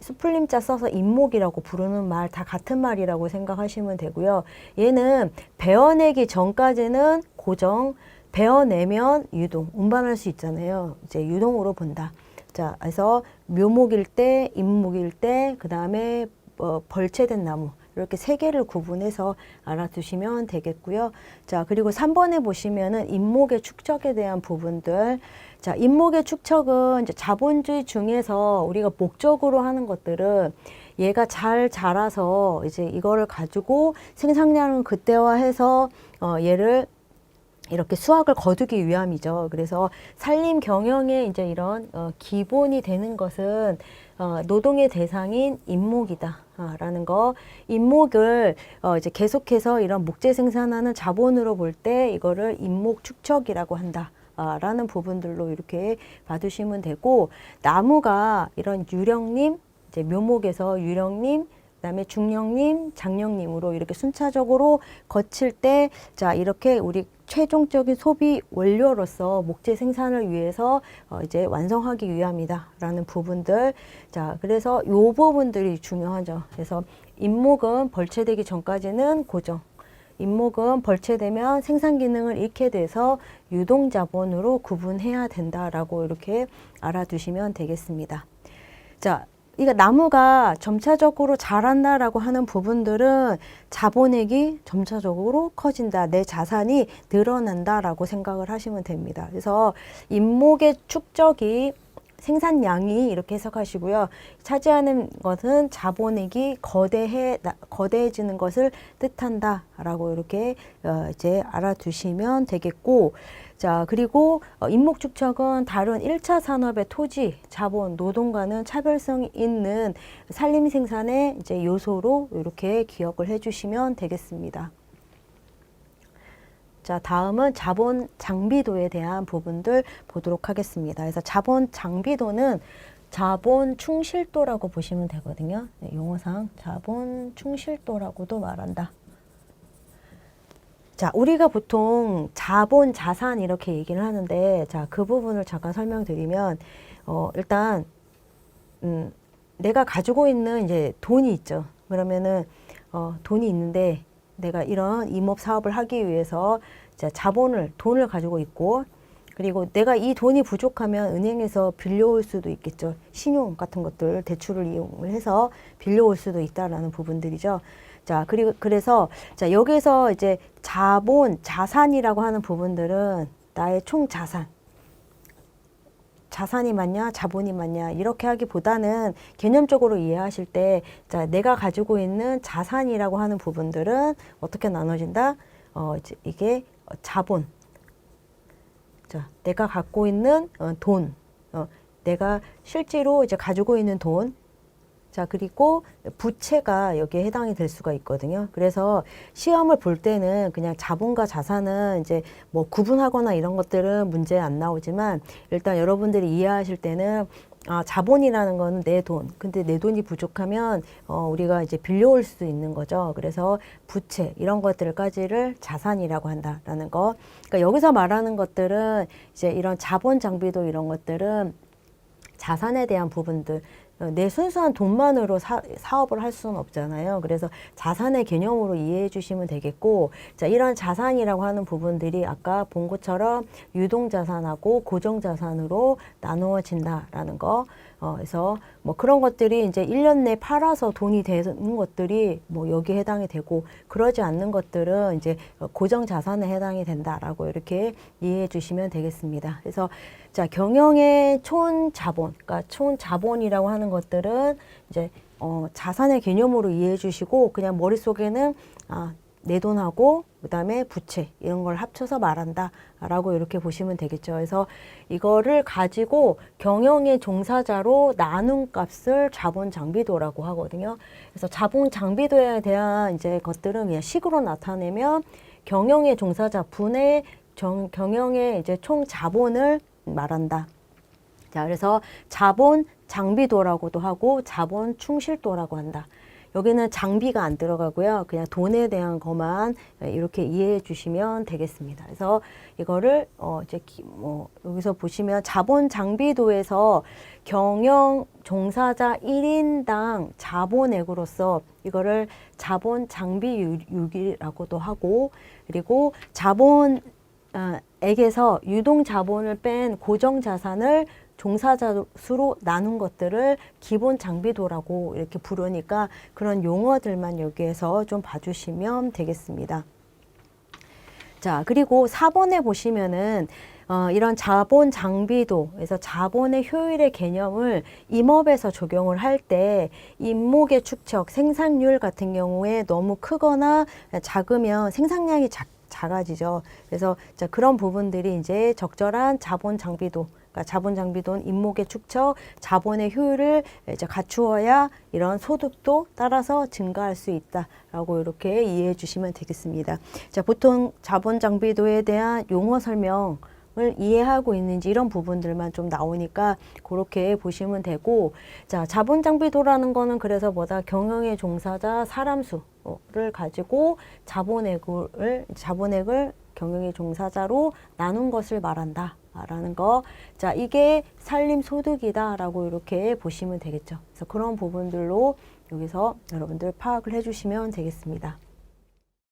S1: 수풀림자 써서 임목이라고 부르는 말 다 같은 말이라고 생각하시면 되고요. 얘는 베어내기 전까지는 고정, 베어내면 유동, 운반할 수 있잖아요. 이제 유동으로 본다. 자, 그래서 묘목일 때, 임목일 때, 그 다음에 벌채된 나무. 이렇게 세 개를 구분해서 알아두시면 되겠고요. 자, 그리고 3번에 보시면은 임목의 축적에 대한 부분들. 자, 임목의 축적은 이제 자본주의 중에서 우리가 목적으로 하는 것들은 얘가 잘 자라서 이제 이거를 가지고 생산량을 극대화해서 얘를 이렇게 수확을 거두기 위함이죠. 그래서 산림 경영에 이제 이런 기본이 되는 것은 노동의 대상인 임목이다. 라는 거. 임목을 이제 계속해서 이런 목재 생산하는 자본으로 볼 때 이거를 임목 축적이라고 한다. 라는 부분들로 이렇게 봐두시면 되고 나무가 이런 유령님, 이제 묘목에서 유령님, 그다음에 중령님, 장령님으로 이렇게 순차적으로 거칠 때 자, 이렇게 우리 최종적인 소비 원료로서 목재 생산을 위해서 이제 완성하기 위함이다라는 부분들. 자, 그래서 요 부분들이 중요하죠. 그래서 임목은 벌채되기 전까지는 고정. 임목은 벌채되면 생산 기능을 잃게 돼서 유동자본으로 구분해야 된다라고 이렇게 알아두시면 되겠습니다. 자, 이거 나무가 점차적으로 자란다라고 하는 부분들은 자본액이 점차적으로 커진다. 내 자산이 늘어난다라고 생각을 하시면 됩니다. 그래서 임목의 축적이 생산량이 이렇게 해석하시고요. 차지하는 것은 자본액이 거대해지는 것을 뜻한다라고 이렇게 이제 알아두시면 되겠고, 자, 그리고 임목 축적은 다른 1차 산업의 토지, 자본, 노동과는 차별성이 있는 산림 생산의 이제 요소로 이렇게 기억을 해주시면 되겠습니다. 자, 다음은 자본 장비도에 대한 부분들 보도록 하겠습니다. 그래서 자본 장비도는 자본 충실도라고 보시면 되거든요. 네, 용어상 자본 충실도라고도 말한다. 자, 우리가 보통 자본, 자산 이렇게 얘기를 하는데, 자, 그 부분을 잠깐 설명드리면, 일단, 내가 가지고 있는 이제 돈이 있죠. 그러면은, 돈이 있는데, 내가 이런 임업 사업을 하기 위해서 돈을 가지고 있고, 그리고 내가 이 돈이 부족하면 은행에서 빌려올 수도 있겠죠. 신용 같은 것들, 대출을 이용을 해서 빌려올 수도 있다라는 부분들이죠. 자, 그래서, 자, 여기서 이제 자본, 자산이라고 하는 부분들은 나의 총 자산. 자산이 맞냐, 자본이 맞냐, 이렇게 하기보다는 개념적으로 이해하실 때, 자, 내가 가지고 있는 자산이라고 하는 부분들은 어떻게 나눠진다? 이게 자본. 자, 내가 갖고 있는 돈. 내가 실제로 이제 가지고 있는 돈. 자, 그리고 부채가 여기에 해당이 될 수가 있거든요. 그래서 시험을 볼 때는 그냥 자본과 자산은 이제 뭐 구분하거나 이런 것들은 문제 안 나오지만 일단 여러분들이 이해하실 때는 자본이라는 건 내 돈. 근데 내 돈이 부족하면 우리가 이제 빌려올 수도 있는 거죠. 그래서 부채 이런 것들까지를 자산이라고 한다라는 거. 그러니까 여기서 말하는 것들은 이제 이런 자본 장비도 이런 것들은 자산에 대한 부분들. 내 순수한 돈만으로 사업을 할 수는 없잖아요. 그래서 자산의 개념으로 이해해 주시면 되겠고, 자, 이런 자산이라고 하는 부분들이 아까 본 것처럼 유동자산하고 고정자산으로 나누어진다라는 거. 그래서 뭐 그런 것들이 이제 1년 내 팔아서 돈이 되는 것들이 뭐 여기에 해당이 되고, 그러지 않는 것들은 이제 고정자산에 해당이 된다라고 이렇게 이해해 주시면 되겠습니다. 그래서 자, 경영의 촌자본, 그러니까 촌자본이라고 하는 것들은 이제 자산의 개념으로 이해해 주시고 그냥 머릿속에는 내 돈하고 그다음에 부채 이런 걸 합쳐서 말한다라고 이렇게 보시면 되겠죠. 그래서 이거를 가지고 경영의 종사자로 나눈 값을 자본 장비도라고 하거든요. 그래서 자본 장비도에 대한 이제 것들은 그냥 식으로 나타내면 경영의 종사자 분의 경영의 이제 총 자본을 말한다. 자, 그래서 자본 장비도라고도 하고 자본 충실도라고 한다. 여기는 장비가 안 들어가고요. 그냥 돈에 대한 것만 이렇게 이해해 주시면 되겠습니다. 그래서 이거를 이제 여기서 보시면 자본 장비도에서 경영 종사자 1인당 자본액으로서 이거를 자본 장비율이라고도 하고, 그리고 자본 액에서 유동 자본을 뺀 고정 자산을 종사자 수로 나눈 것들을 기본 장비도라고 이렇게 부르니까 그런 용어들만 여기에서 좀 봐주시면 되겠습니다. 자, 그리고 4번에 보시면은 이런 자본 장비도에서 자본의 효율의 개념을 임업에서 적용을 할 때 임목의 축적, 생산률 같은 경우에 너무 크거나 작으면 생산량이 작아지죠. 그래서 자, 그런 부분들이 이제 적절한 자본 장비도, 그러니까 자본 장비도는 임목의 축적, 자본의 효율을 이제 갖추어야 이런 소득도 따라서 증가할 수 있다라고 이렇게 이해해 주시면 되겠습니다. 자, 보통 자본 장비도에 대한 용어 설명 을 이해하고 있는지 이런 부분들만 좀 나오니까 그렇게 보시면 되고, 자, 자본 장비도라는 거는 그래서 뭐다, 경영의 종사자 사람 수를 가지고 자본액을 경영의 종사자로 나눈 것을 말한다 라는 거. 자, 이게 산림소득이다 라고 이렇게 보시면 되겠죠. 그래서 그런 부분들로 여기서 여러분들 파악을 해 주시면 되겠습니다.